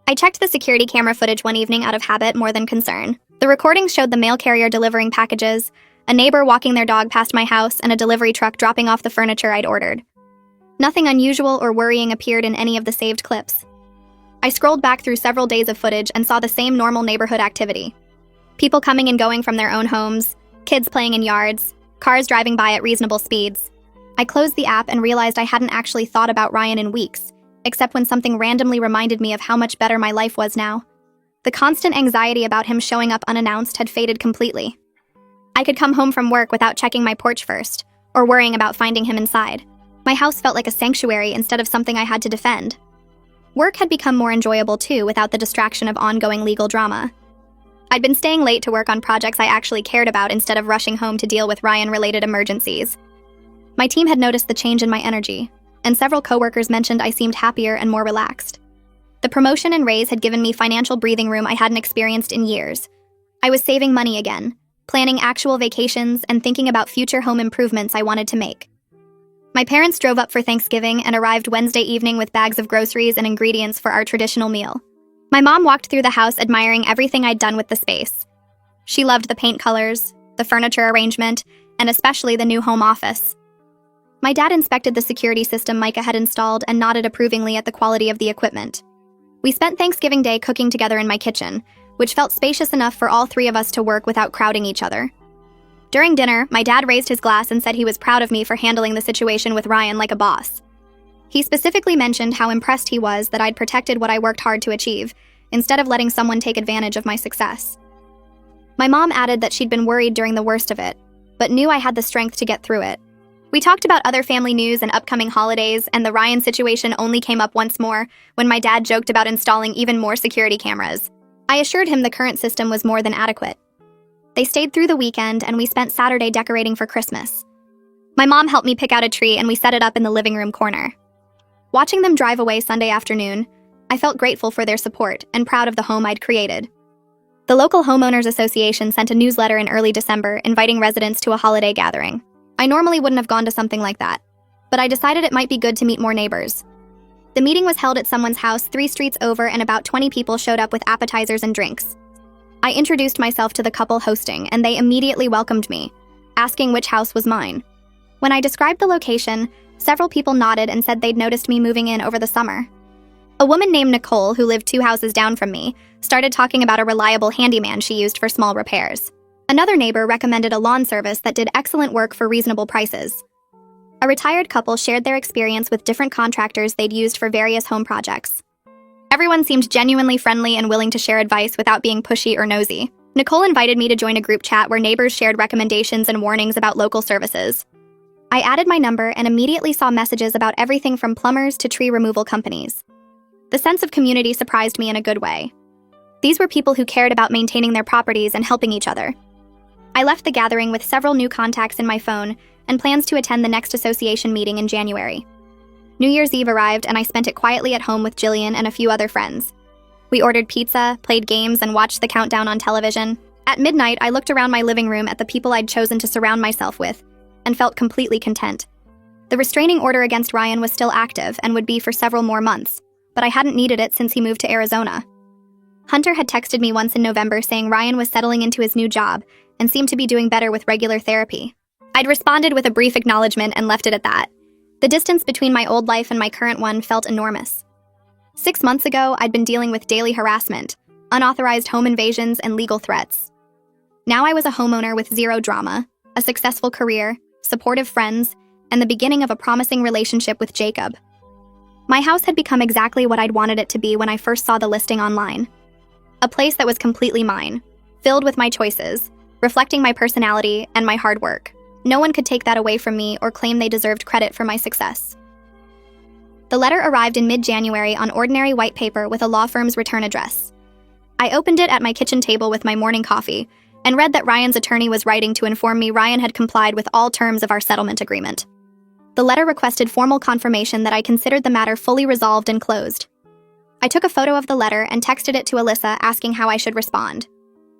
I checked the security camera footage one evening out of habit more than concern. The recordings showed the mail carrier delivering packages, a neighbor walking their dog past my house, and a delivery truck dropping off the furniture I'd ordered. Nothing unusual or worrying appeared in any of the saved clips. I scrolled back through several days of footage and saw the same normal neighborhood activity. People coming and going from their own homes, kids playing in yards, cars driving by at reasonable speeds. I closed the app and realized I hadn't actually thought about Ryan in weeks, except when something randomly reminded me of how much better my life was now. The constant anxiety about him showing up unannounced had faded completely. I could come home from work without checking my porch first, or worrying about finding him inside. My house felt like a sanctuary instead of something I had to defend. Work had become more enjoyable too without the distraction of ongoing legal drama. I'd been staying late to work on projects I actually cared about instead of rushing home to deal with Ryan-related emergencies. My team had noticed the change in my energy, and several coworkers mentioned I seemed happier and more relaxed. The promotion and raise had given me financial breathing room I hadn't experienced in years. I was saving money again, planning actual vacations and thinking about future home improvements I wanted to make. My parents drove up for Thanksgiving and arrived Wednesday evening with bags of groceries and ingredients for our traditional meal. My mom walked through the house admiring everything I'd done with the space. She loved the paint colors, the furniture arrangement, and especially the new home office. My dad inspected the security system Micah had installed and nodded approvingly at the quality of the equipment. We spent Thanksgiving Day cooking together in my kitchen, which felt spacious enough for all three of us to work without crowding each other. During dinner, my dad raised his glass and said he was proud of me for handling the situation with Ryan like a boss. He specifically mentioned how impressed he was that I'd protected what I worked hard to achieve, instead of letting someone take advantage of my success. My mom added that she'd been worried during the worst of it, but knew I had the strength to get through it. We talked about other family news and upcoming holidays, and the Ryan situation only came up once more when my dad joked about installing even more security cameras. I assured him the current system was more than adequate. They stayed through the weekend, and we spent Saturday decorating for Christmas. My mom helped me pick out a tree, and we set it up in the living room corner. Watching them drive away Sunday afternoon, I felt grateful for their support and proud of the home I'd created. The local homeowners association sent a newsletter in early December inviting residents to a holiday gathering. I normally wouldn't have gone to something like that, but I decided it might be good to meet more neighbors. The meeting was held at someone's house 3 streets over, and about 20 people showed up with appetizers and drinks. I introduced myself to the couple hosting, and they immediately welcomed me, asking which house was mine. When I described the location, several people nodded and said they'd noticed me moving in over the summer. A woman named Nicole, who lived 2 houses down from me, started talking about a reliable handyman she used for small repairs. Another neighbor recommended a lawn service that did excellent work for reasonable prices. A retired couple shared their experience with different contractors they'd used for various home projects. Everyone seemed genuinely friendly and willing to share advice without being pushy or nosy. Nicole invited me to join a group chat where neighbors shared recommendations and warnings about local services. I added my number and immediately saw messages about everything from plumbers to tree removal companies. The sense of community surprised me in a good way. These were people who cared about maintaining their properties and helping each other. I left the gathering with several new contacts in my phone and plans to attend the next association meeting in January. New Year's Eve arrived, and I spent it quietly at home with Jillian and a few other friends. We ordered pizza, played games, and watched the countdown on television. At midnight, I looked around my living room at the people I'd chosen to surround myself with, and felt completely content. The restraining order against Ryan was still active and would be for several more months, but I hadn't needed it since he moved to Arizona. Hunter had texted me once in November saying Ryan was settling into his new job and seemed to be doing better with regular therapy. I'd responded with a brief acknowledgement and left it at that. The distance between my old life and my current one felt enormous. 6 months ago, I'd been dealing with daily harassment, unauthorized home invasions, and legal threats. Now I was a homeowner with zero drama, a successful career, supportive friends, and the beginning of a promising relationship with Jacob. My house had become exactly what I'd wanted it to be when I first saw the listing online. A place that was completely mine, filled with my choices, reflecting my personality and my hard work. No one could take that away from me or claim they deserved credit for my success. The letter arrived in mid-January on ordinary white paper with a law firm's return address. I opened it at my kitchen table with my morning coffee and read that Ryan's attorney was writing to inform me Ryan had complied with all terms of our settlement agreement. The letter requested formal confirmation that I considered the matter fully resolved and closed. I took a photo of the letter and texted it to Alyssa asking how I should respond.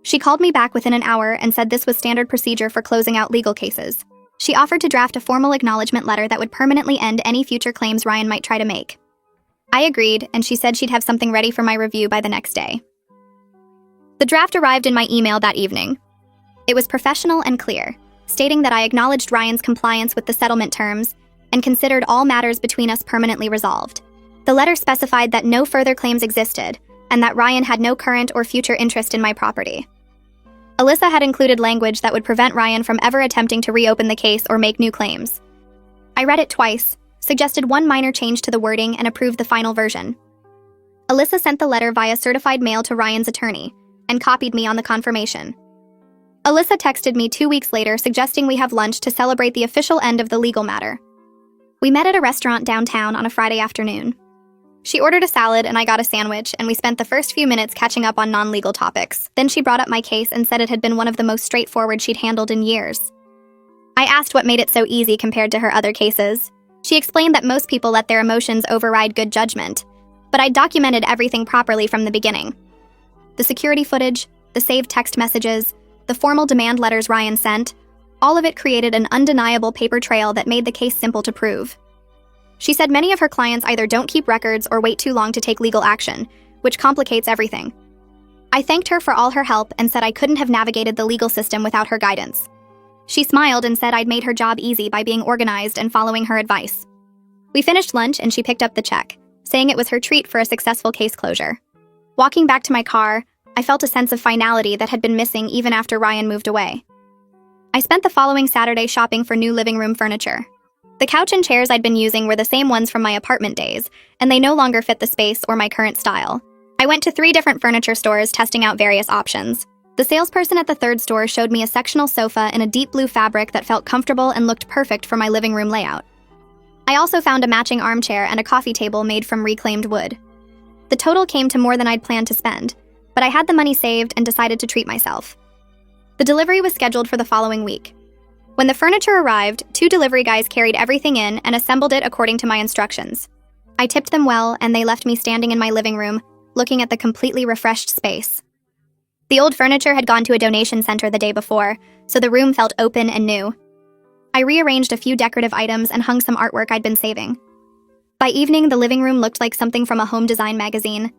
She called me back within an hour and said this was standard procedure for closing out legal cases. She offered to draft a formal acknowledgement letter that would permanently end any future claims Ryan might try to make. I agreed, and she said she'd have something ready for my review by the next day. The draft arrived in my email that evening. It was professional and clear, stating that I acknowledged Ryan's compliance with the settlement terms and considered all matters between us permanently resolved. The letter specified that no further claims existed, and that Ryan had no current or future interest in my property. Alyssa had included language that would prevent Ryan from ever attempting to reopen the case or make new claims. I read it twice, suggested one minor change to the wording, and approved the final version. Alyssa sent the letter via certified mail to Ryan's attorney, and copied me on the confirmation. Alyssa texted me 2 weeks later suggesting we have lunch to celebrate the official end of the legal matter. We met at a restaurant downtown on a Friday afternoon. She ordered a salad and I got a sandwich, and we spent the first few minutes catching up on non-legal topics. Then she brought up my case and said it had been one of the most straightforward she'd handled in years. I asked what made it so easy compared to her other cases. She explained that most people let their emotions override good judgment, but I documented everything properly from the beginning. The security footage, the saved text messages, the formal demand letters Ryan sent, all of it created an undeniable paper trail that made the case simple to prove. She said many of her clients either don't keep records or wait too long to take legal action, which complicates everything. I thanked her for all her help and said I couldn't have navigated the legal system without her guidance. She smiled and said I'd made her job easy by being organized and following her advice. We finished lunch and she picked up the check, saying it was her treat for a successful case closure. Walking back to my car, I felt a sense of finality that had been missing even after Ryan moved away. I spent the following Saturday shopping for new living room furniture. The couch and chairs I'd been using were the same ones from my apartment days, and they no longer fit the space or my current style. I went to 3 different furniture stores testing out various options. The salesperson at the third store showed me a sectional sofa in a deep blue fabric that felt comfortable and looked perfect for my living room layout. I also found a matching armchair and a coffee table made from reclaimed wood. The total came to more than I'd planned to spend, but I had the money saved and decided to treat myself. The delivery was scheduled for the following week. When the furniture arrived, 2 delivery guys carried everything in and assembled it according to my instructions. I tipped them well, and they left me standing in my living room, looking at the completely refreshed space. The old furniture had gone to a donation center the day before, so the room felt open and new. I rearranged a few decorative items and hung some artwork I'd been saving. By evening, the living room looked like something from a home design magazine.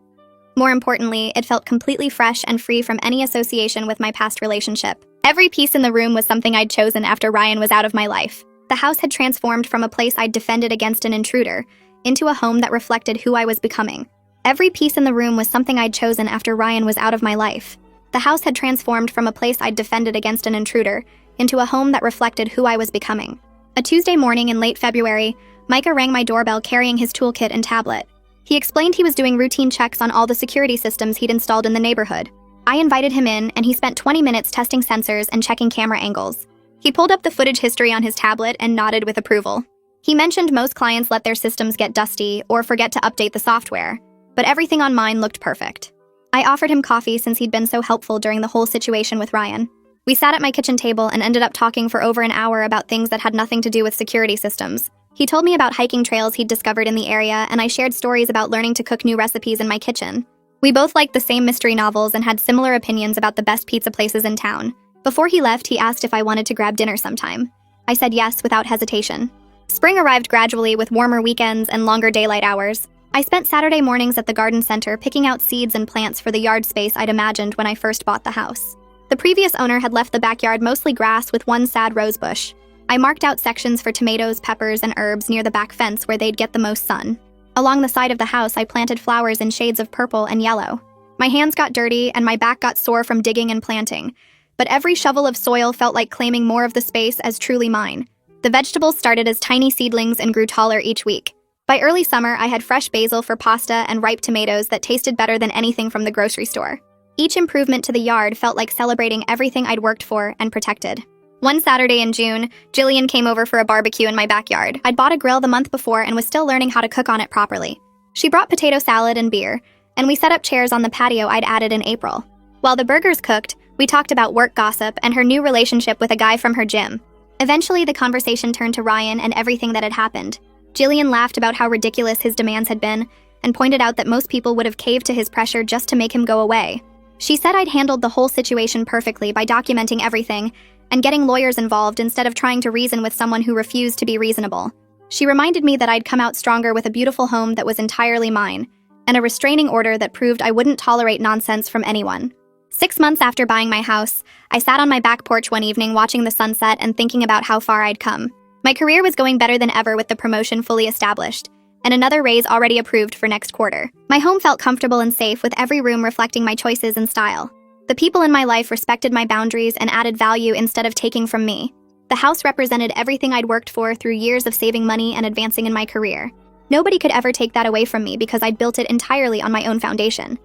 More importantly, it felt completely fresh and free from any association with my past relationship. Every piece in the room was something I'd chosen after Ryan was out of my life. The house had transformed from a place I'd defended against an intruder into a home that reflected who I was becoming. Every piece in the room was something I'd chosen after Ryan was out of my life. The house had transformed from a place I'd defended against an intruder into a home that reflected who I was becoming. A Tuesday morning in late February, Micah rang my doorbell carrying his toolkit and tablet. He explained he was doing routine checks on all the security systems he'd installed in the neighborhood. I invited him in, and he spent 20 minutes testing sensors and checking camera angles. He pulled up the footage history on his tablet and nodded with approval. He mentioned most clients let their systems get dusty or forget to update the software, but everything on mine looked perfect. I offered him coffee since he'd been so helpful during the whole situation with Ryan. We sat at my kitchen table and ended up talking for over an hour about things that had nothing to do with security systems. He told me about hiking trails he'd discovered in the area, and I shared stories about learning to cook new recipes in my kitchen. We both liked the same mystery novels and had similar opinions about the best pizza places in town. Before he left, he asked if I wanted to grab dinner sometime. I said yes without hesitation. Spring arrived gradually with warmer weekends and longer daylight hours. I spent Saturday mornings at the garden center picking out seeds and plants for the yard space I'd imagined when I first bought the house. The previous owner had left the backyard mostly grass with one sad rose bush. I marked out sections for tomatoes, peppers, and herbs near the back fence where they'd get the most sun. Along the side of the house, I planted flowers in shades of purple and yellow. My hands got dirty and my back got sore from digging and planting, but every shovel of soil felt like claiming more of the space as truly mine. The vegetables started as tiny seedlings and grew taller each week. By early summer, I had fresh basil for pasta and ripe tomatoes that tasted better than anything from the grocery store. Each improvement to the yard felt like celebrating everything I'd worked for and protected. One Saturday in June, Jillian came over for a barbecue in my backyard. I'd bought a grill the month before and was still learning how to cook on it properly. She brought potato salad and beer, and we set up chairs on the patio I'd added in April. While the burgers cooked, we talked about work gossip and her new relationship with a guy from her gym. Eventually, the conversation turned to Ryan and everything that had happened. Jillian laughed about how ridiculous his demands had been and pointed out that most people would have caved to his pressure just to make him go away. She said I'd handled the whole situation perfectly by documenting everything and getting lawyers involved instead of trying to reason with someone who refused to be reasonable. She reminded me that I'd come out stronger with a beautiful home that was entirely mine, and a restraining order that proved I wouldn't tolerate nonsense from anyone. 6 months after buying my house, I sat on my back porch one evening watching the sunset and thinking about how far I'd come. My career was going better than ever with the promotion fully established, and another raise already approved for next quarter. My home felt comfortable and safe, with every room reflecting my choices and style. The people in my life respected my boundaries and added value instead of taking from me. The house represented everything I'd worked for through years of saving money and advancing in my career. Nobody could ever take that away from me because I'd built it entirely on my own foundation.